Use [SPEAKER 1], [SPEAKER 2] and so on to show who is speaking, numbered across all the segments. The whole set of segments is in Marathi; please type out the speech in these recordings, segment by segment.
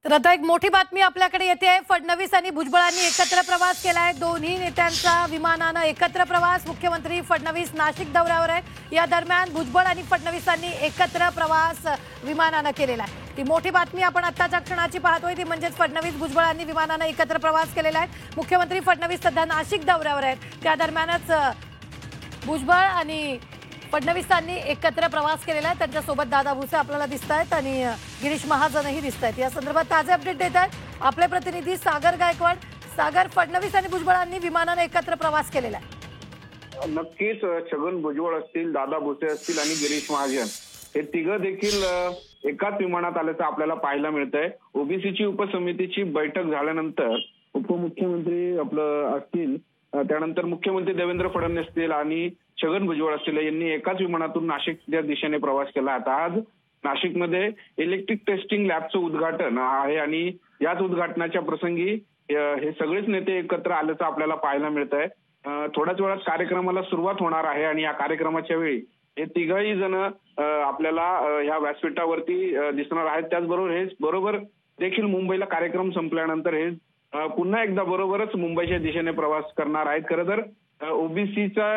[SPEAKER 1] तर आता एक मोठी बातमी आपल्याकडे येते आहे। फडणवीस आणि भुजबळांनी एकत्र प्रवास केलाय। दोन्ही नेत्यांचा विमानानं एकत्र प्रवास। मुख्यमंत्री फडणवीस नाशिक दौऱ्यावर आहेत। या दरम्यान भुजबळ आणि फडणवीसांनी एकत्र प्रवास विमानानं केलेला आहे। ती मोठी बातमी आपण आत्ताच्या क्षणाची पाहतोय ती म्हणजे फडणवीस भुजबळांनी विमानानं एकत्र प्रवास केलेला आहे। मुख्यमंत्री फडणवीस सध्या नाशिक दौऱ्यावर आहेत। त्या दरम्यानच भुजबळ आणि फडणवीसांनी एकत्र प्रवास केलेला आहे। त्यांच्यासोबत दादा भुसे आपल्याला दिसत आहेत आणि गिरीश महाजनही दिसत आहेत। या संदर्भात ताजे अपडेट देत आहेत आपले प्रतिनिधी सागर गायकवाड। सागर, फडणवीस आणि भुजबळांनी विमानाने एकत्र प्रवास केलेला आहे।
[SPEAKER 2] नक्कीच छगन भुजबळ असतील, दादा भुसे असतील आणि गिरीश महाजन हे तिघं देखील एकाच विमानात आल्याचं आपल्याला पाहायला मिळतंय। ओबीसीची उपसमितीची बैठक झाल्यानंतर उपमुख्यमंत्री असतील, त्यानंतर मुख्यमंत्री देवेंद्र फडणवीस असतील आणि छगन भुजबळ असतील यांनी एकाच विमानातून नाशिकच्या दिशेने प्रवास केला। आता आज नाशिकमध्ये इलेक्ट्रिक टेस्टिंग लॅबचं उद्घाटन आहे आणि याच उद्घाटनाच्या प्रसंगी हे सगळेच नेते एकत्र आल्याचं आपल्याला पाहायला मिळतंय। थोड्याच वेळात कार्यक्रमाला सुरुवात होणार आहे आणि या कार्यक्रमाच्या वेळी हे तिघही जण आपल्याला ह्या व्यासपीठावरती दिसणार आहेत। त्याचबरोबर देखील मुंबईला कार्यक्रम संपल्यानंतर हे पुन्हा एकदा बरोबरच मुंबईच्या दिशेने प्रवास करणार आहेत। खरं तर ओबीसीच्या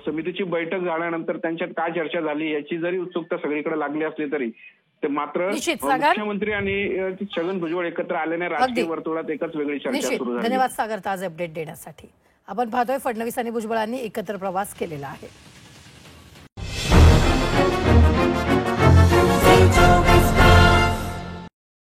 [SPEAKER 2] समितीची बैठक झाल्यानंतर त्यांच्यात काय चर्चा झाली याची जरी उत्सुकता सगळीकडे लागली असली तरी ते मात्र मुख्यमंत्री आणि छगन भुजबळ एकत्र आल्याने राजकीय वर्तुळात एकच वेगळी चर्चा सुरू झाली।
[SPEAKER 1] धन्यवाद सागर ताजे अपडेट देण्यासाठी। आपण पाहतोय फडणवीस आणि भुजबळांनी एकत्र प्रवास केलेला आहे।